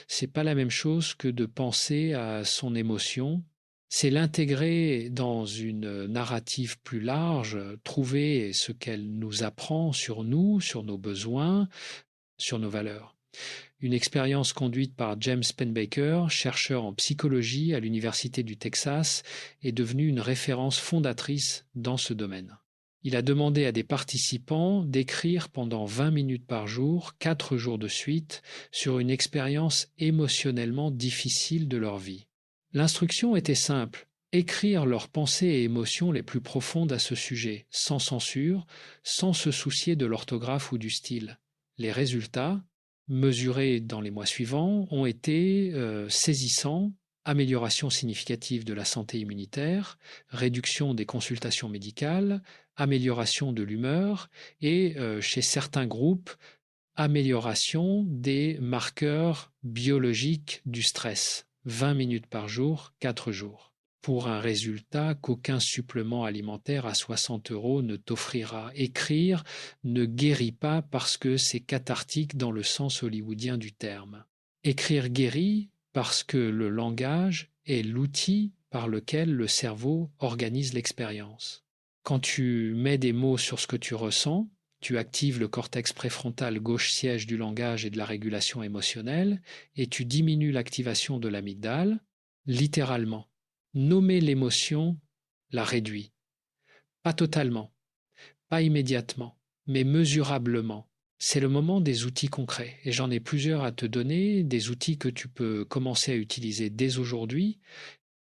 C'est pas la même chose que de penser à son émotion. C'est l'intégrer dans une narrative plus large, trouver ce qu'elle nous apprend sur nous, sur nos besoins, sur nos valeurs. Une expérience conduite par James Pennebaker, chercheur en psychologie à l'Université du Texas, est devenue une référence fondatrice dans ce domaine. Il a demandé à des participants d'écrire pendant 20 minutes par jour, 4 jours de suite, sur une expérience émotionnellement difficile de leur vie. L'instruction était simple, écrire leurs pensées et émotions les plus profondes à ce sujet, sans censure, sans se soucier de l'orthographe ou du style. Les résultats, mesurés dans les mois suivants, ont été saisissants: amélioration significative de la santé immunitaire, réduction des consultations médicales, amélioration de l'humeur et, chez certains groupes, amélioration des marqueurs biologiques du stress. 20 minutes par jour, 4 jours. Pour un résultat qu'aucun supplément alimentaire à 60 € ne t'offrira. Écrire ne guérit pas parce que c'est cathartique dans le sens hollywoodien du terme. Écrire guérit parce que le langage est l'outil par lequel le cerveau organise l'expérience. Quand tu mets des mots sur ce que tu ressens, Tu actives le cortex préfrontal gauche siège du langage et de la régulation émotionnelle et tu diminues l'activation de l'amygdale, littéralement. Nommer l'émotion la réduit. Pas totalement, pas immédiatement, mais mesurablement. C'est le moment des outils concrets et j'en ai plusieurs à te donner, des outils que tu peux commencer à utiliser dès aujourd'hui,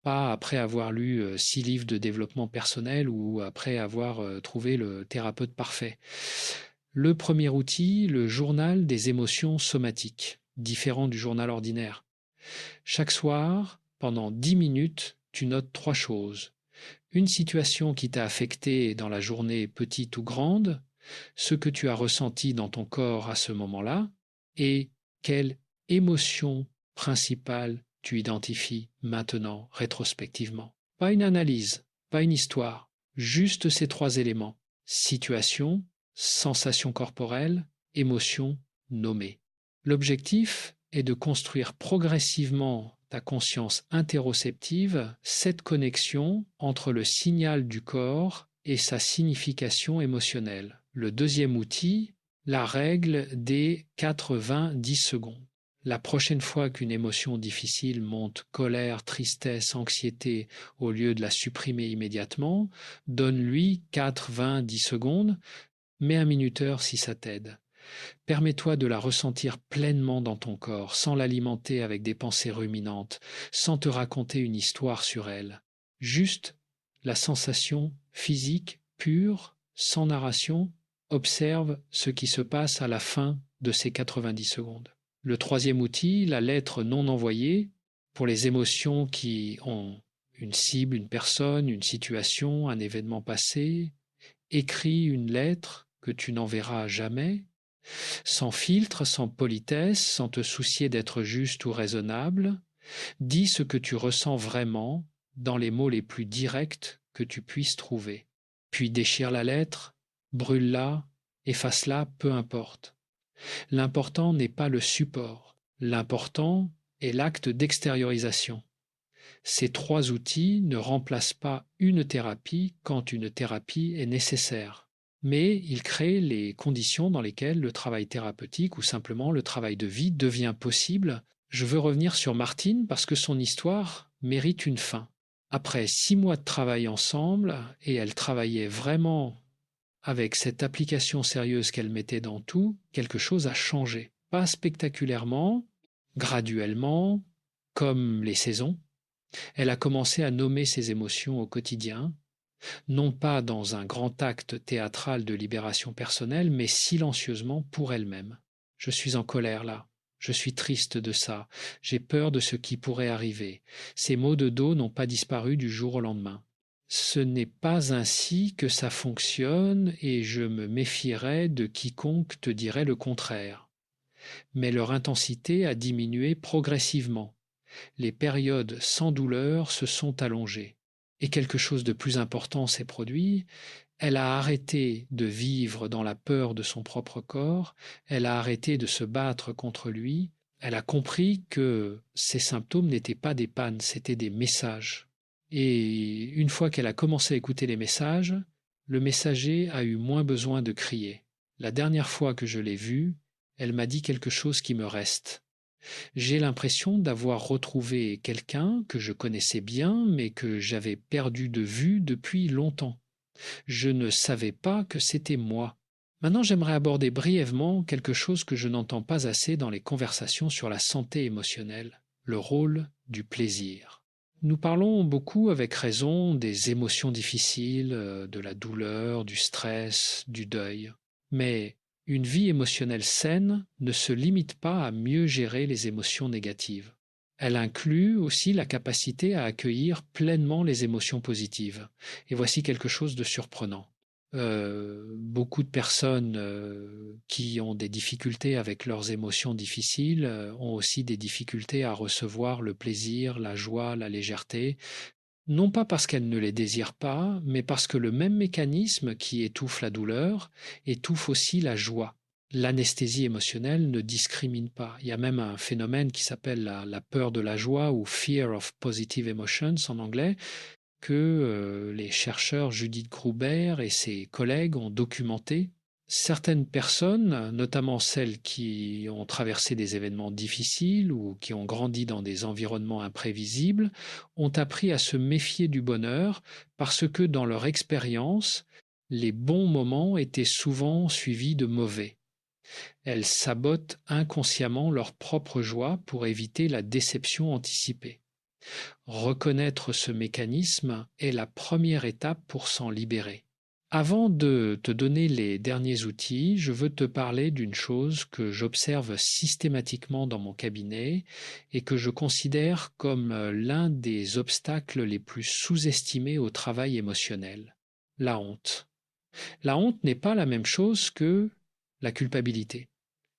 pas après avoir lu 6 livres de développement personnel ou après avoir trouvé le thérapeute parfait. Le premier outil, le journal des émotions somatiques, différent du journal ordinaire. Chaque soir, pendant 10 minutes, tu notes 3 choses. Une situation qui t'a affecté dans la journée petite ou grande, ce que tu as ressenti dans ton corps à ce moment-là, et quelle émotion principale tu identifies maintenant, rétrospectivement. Pas une analyse, pas une histoire, juste ces 3 éléments. Situation, sensation corporelle, émotion nommée. L'objectif est de construire progressivement ta conscience interoceptive, cette connexion entre le signal du corps et sa signification émotionnelle. Le deuxième outil, la règle des 4-20-10 secondes. La prochaine fois qu'une émotion difficile monte, colère, tristesse, anxiété, au lieu de la supprimer immédiatement, donne-lui 4-20-10 secondes, mets un minuteur si ça t'aide. Permets-toi de la ressentir pleinement dans ton corps, sans l'alimenter avec des pensées ruminantes, sans te raconter une histoire sur elle. Juste la sensation physique pure, sans narration, observe ce qui se passe à la fin de ces 90 secondes. Le troisième outil, la lettre non envoyée, pour les émotions qui ont une cible, une personne, une situation, un événement passé, écris une lettre que tu n'enverras jamais, sans filtre, sans politesse, sans te soucier d'être juste ou raisonnable. Dis ce que tu ressens vraiment dans les mots les plus directs que tu puisses trouver. Puis déchire la lettre, brûle-la, efface-la, peu importe. L'important n'est pas le support. L'important est l'acte d'extériorisation. Ces 3 outils ne remplacent pas une thérapie quand une thérapie est nécessaire, mais ils créent les conditions dans lesquelles le travail thérapeutique ou simplement le travail de vie devient possible. Je veux revenir sur Martine parce que son histoire mérite une fin. Après 6 mois de travail ensemble, et elle travaillait vraiment avec cette application sérieuse qu'elle mettait dans tout, quelque chose a changé. Pas spectaculairement, graduellement, comme les saisons. Elle a commencé à nommer ses émotions au quotidien, non pas dans un grand acte théâtral de libération personnelle, mais silencieusement pour elle-même. Je suis en colère là, je suis triste de ça, j'ai peur de ce qui pourrait arriver. Ces maux de dos n'ont pas disparu du jour au lendemain. Ce n'est pas ainsi que ça fonctionne et je me méfierais de quiconque te dirait le contraire. Mais leur intensité a diminué progressivement. Les périodes sans douleur se sont allongées. Et quelque chose de plus important s'est produit, elle a arrêté de vivre dans la peur de son propre corps, elle a arrêté de se battre contre lui, elle a compris que ces symptômes n'étaient pas des pannes, c'étaient des messages. Et une fois qu'elle a commencé à écouter les messages, le messager a eu moins besoin de crier. La dernière fois que je l'ai vue, elle m'a dit quelque chose qui me reste. J'ai l'impression d'avoir retrouvé quelqu'un que je connaissais bien, mais que j'avais perdu de vue depuis longtemps. Je ne savais pas que c'était moi. Maintenant, j'aimerais aborder brièvement quelque chose que je n'entends pas assez dans les conversations sur la santé émotionnelle, le rôle du plaisir. Nous parlons beaucoup avec raison des émotions difficiles, de la douleur, du stress, du deuil. Mais une vie émotionnelle saine ne se limite pas à mieux gérer les émotions négatives. Elle inclut aussi la capacité à accueillir pleinement les émotions positives. Et voici quelque chose de surprenant. Beaucoup de personnes qui ont des difficultés avec leurs émotions difficiles ont aussi des difficultés à recevoir le plaisir, la joie, la légèreté, non pas parce qu'elles ne les désirent pas, mais parce que le même mécanisme qui étouffe la douleur étouffe aussi la joie. L'anesthésie émotionnelle ne discrimine pas. Il y a même un phénomène qui s'appelle la peur de la joie ou Fear of Positive Emotions en anglais, que les chercheurs Judith Gruber et ses collègues ont documenté. Certaines personnes, notamment celles qui ont traversé des événements difficiles ou qui ont grandi dans des environnements imprévisibles, ont appris à se méfier du bonheur parce que dans leur expérience, les bons moments étaient souvent suivis de mauvais. Elles sabotent inconsciemment leur propre joie pour éviter la déception anticipée. Reconnaître ce mécanisme est la première étape pour s'en libérer. Avant de te donner les derniers outils, je veux te parler d'une chose que j'observe systématiquement dans mon cabinet et que je considère comme l'un des obstacles les plus sous-estimés au travail émotionnel, la honte. La honte n'est pas la même chose que la culpabilité.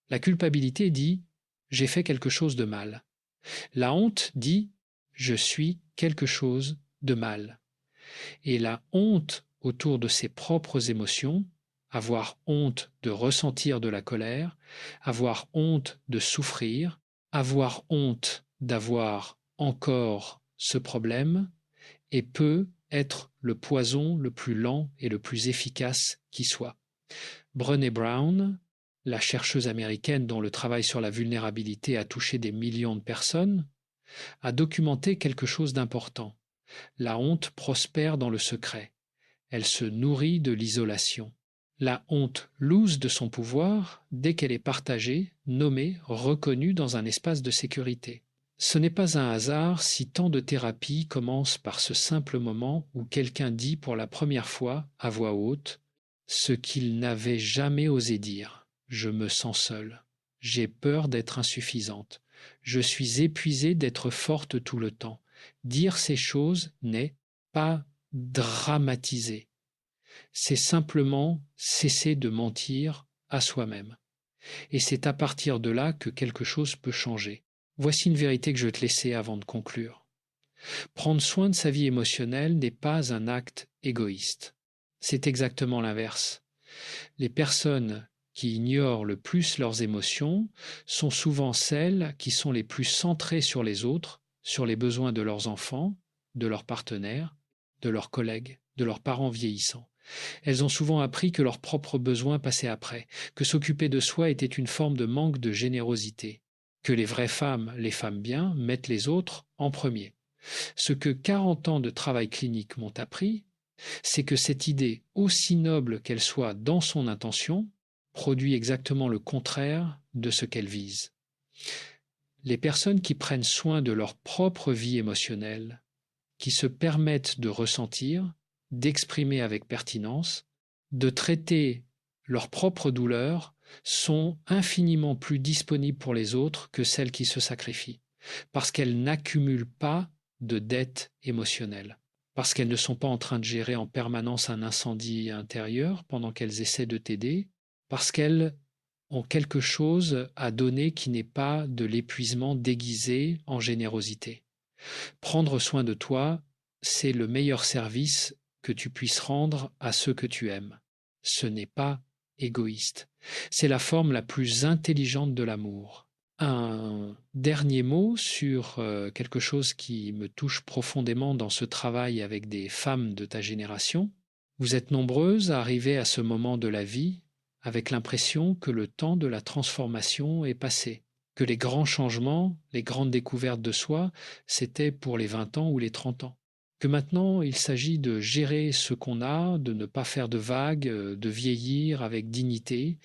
La culpabilité dit j'ai fait quelque chose de mal. La honte dit je suis quelque chose de mal. Et la honte autour de ses propres émotions, avoir honte de ressentir de la colère, avoir honte de souffrir, avoir honte d'avoir encore ce problème, et peut être le poison le plus lent et le plus efficace qui soit. Brené Brown, la chercheuse américaine dont le travail sur la vulnérabilité a touché des millions de personnes, a documenté quelque chose d'important. La honte prospère dans le secret. Elle se nourrit de l'isolation. La honte l'use de son pouvoir dès qu'elle est partagée, nommée, reconnue dans un espace de sécurité. Ce n'est pas un hasard si tant de thérapies commencent par ce simple moment où quelqu'un dit pour la première fois, à voix haute, ce qu'il n'avait jamais osé dire. Je me sens seule. J'ai peur d'être insuffisante. Je suis épuisée d'être forte tout le temps. Dire ces choses n'est pas dramatiser. C'est simplement cesser de mentir à soi-même. Et c'est à partir de là que quelque chose peut changer. Voici une vérité que je vais te laisser avant de conclure. Prendre soin de sa vie émotionnelle n'est pas un acte égoïste. C'est exactement l'inverse. Les personnes qui ignorent le plus leurs émotions sont souvent celles qui sont les plus centrées sur les autres, sur les besoins de leurs enfants, de leurs partenaires, de leurs collègues, de leurs parents vieillissants. Elles ont souvent appris que leurs propres besoins passaient après, que s'occuper de soi était une forme de manque de générosité, que les vraies femmes, les femmes bien, mettent les autres en premier. Ce que 40 ans de travail clinique m'ont appris, c'est que cette idée, aussi noble qu'elle soit dans son intention, produit exactement le contraire de ce qu'elle vise. Les personnes qui prennent soin de leur propre vie émotionnelle, qui se permettent de ressentir, d'exprimer avec pertinence, de traiter leurs propres douleurs, sont infiniment plus disponibles pour les autres que celles qui se sacrifient, parce qu'elles n'accumulent pas de dettes émotionnelles, parce qu'elles ne sont pas en train de gérer en permanence un incendie intérieur pendant qu'elles essaient de t'aider, parce qu'elles ont quelque chose à donner qui n'est pas de l'épuisement déguisé en générosité. Prendre soin de toi, c'est le meilleur service que tu puisses rendre à ceux que tu aimes. Ce n'est pas égoïste. C'est la forme la plus intelligente de l'amour. Un dernier mot sur quelque chose qui me touche profondément dans ce travail avec des femmes de ta génération. Vous êtes nombreuses à arriver à ce moment de la vie avec l'impression que le temps de la transformation est passé, que les grands changements, les grandes découvertes de soi, c'était pour les 20 ans ou les 30 ans. Que maintenant, il s'agit de gérer ce qu'on a, de ne pas faire de vagues, de vieillir avec dignité.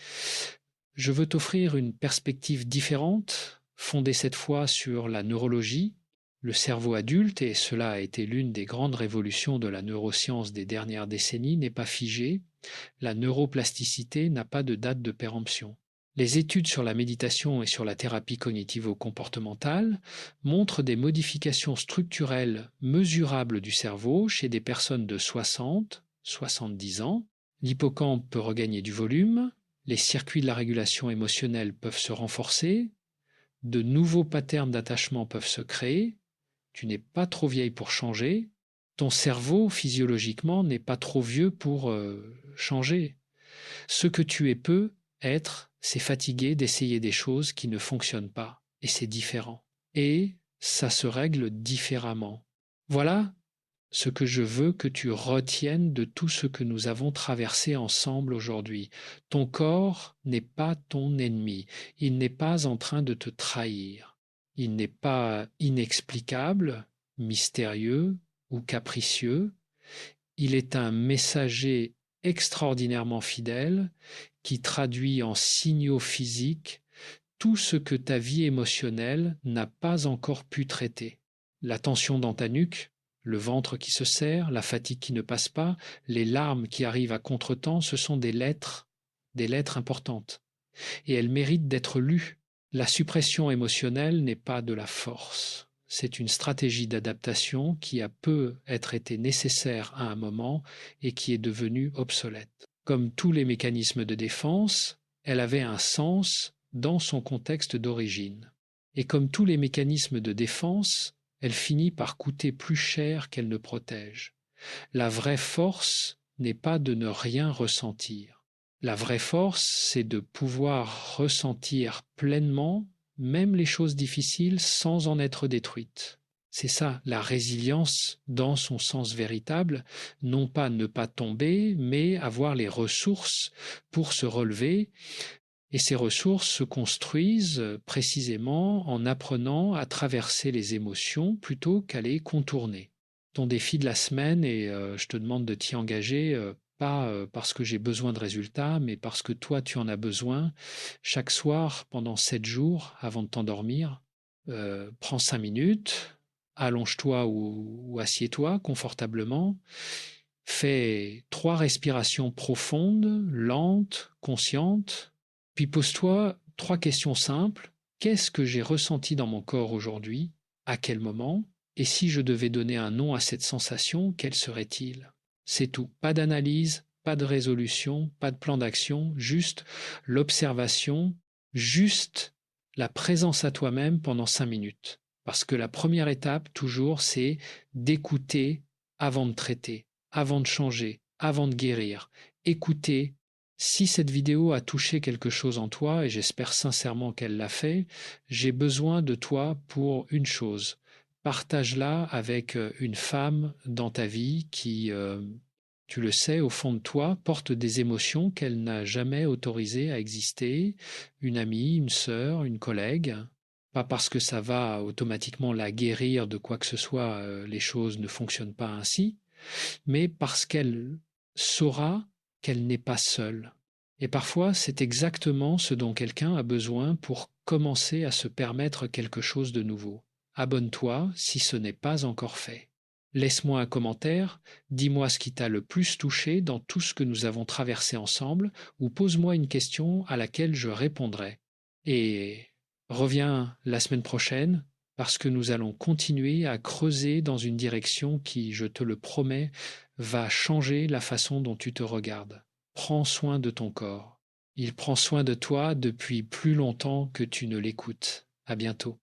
Je veux t'offrir une perspective différente, fondée cette fois sur la neurologie, le cerveau adulte, et cela a été l'une des grandes révolutions de la neuroscience des dernières décennies, n'est pas figé. La neuroplasticité n'a pas de date de péremption. Les études sur la méditation et sur la thérapie cognitivo-comportementale montrent des modifications structurelles mesurables du cerveau chez des personnes de 60, 70 ans. L'hippocampe peut regagner du volume, les circuits de la régulation émotionnelle peuvent se renforcer, de nouveaux patterns d'attachement peuvent se créer, tu n'es pas trop vieille pour changer, ton cerveau physiologiquement n'est pas trop vieux pour changer. Ce que tu es peu être, c'est fatiguer d'essayer des choses qui ne fonctionnent pas, et c'est différent. Et ça se règle différemment. Voilà ce que je veux que tu retiennes de tout ce que nous avons traversé ensemble aujourd'hui. Ton corps n'est pas ton ennemi, il n'est pas en train de te trahir, il n'est pas inexplicable, mystérieux ou capricieux, il est un messager extraordinairement fidèle qui traduit en signaux physiques tout ce que ta vie émotionnelle n'a pas encore pu traiter. La tension dans ta nuque, le ventre qui se serre, la fatigue qui ne passe pas, les larmes qui arrivent à contretemps, ce sont des lettres importantes. Et elles méritent d'être lues. La suppression émotionnelle n'est pas de la force. C'est une stratégie d'adaptation qui a peu être été nécessaire à un moment et qui est devenue obsolète. Comme tous les mécanismes de défense, elle avait un sens dans son contexte d'origine. Et comme tous les mécanismes de défense, elle finit par coûter plus cher qu'elle ne protège. La vraie force n'est pas de ne rien ressentir. La vraie force, c'est de pouvoir ressentir pleinement même les choses difficiles sans en être détruite. C'est ça, la résilience dans son sens véritable, non pas ne pas tomber, mais avoir les ressources pour se relever. Et ces ressources se construisent précisément en apprenant à traverser les émotions plutôt qu'à les contourner. Ton défi de la semaine, et je te demande de t'y engager, pas parce que j'ai besoin de résultats, mais parce que toi, tu en as besoin. Chaque soir, pendant 7 jours, avant de t'endormir, prends 5 minutes, allonge-toi ou assieds-toi confortablement, fais 3 respirations profondes, lentes, conscientes, puis pose-toi 3 questions simples. Qu'est-ce que j'ai ressenti dans mon corps aujourd'hui? À quel moment? Et si je devais donner un nom à cette sensation, quel serait-il? C'est tout. Pas d'analyse, pas de résolution, pas de plan d'action, juste l'observation, juste la présence à toi-même pendant 5 minutes. Parce que la première étape, toujours, c'est d'écouter avant de traiter, avant de changer, avant de guérir. Écouter. Si cette vidéo a touché quelque chose en toi, et j'espère sincèrement qu'elle l'a fait, j'ai besoin de toi pour une chose. Partage-la avec une femme dans ta vie qui, tu le sais, au fond de toi, porte des émotions qu'elle n'a jamais autorisées à exister, une amie, une sœur, une collègue. Pas parce que ça va automatiquement la guérir de quoi que ce soit, les choses ne fonctionnent pas ainsi, mais parce qu'elle saura qu'elle n'est pas seule. Et parfois, c'est exactement ce dont quelqu'un a besoin pour commencer à se permettre quelque chose de nouveau. Abonne-toi si ce n'est pas encore fait. Laisse-moi un commentaire, dis-moi ce qui t'a le plus touché dans tout ce que nous avons traversé ensemble, ou pose-moi une question à laquelle je répondrai. Et reviens la semaine prochaine, parce que nous allons continuer à creuser dans une direction qui, je te le promets, va changer la façon dont tu te regardes. Prends soin de ton corps. Il prend soin de toi depuis plus longtemps que tu ne l'écoutes. À bientôt.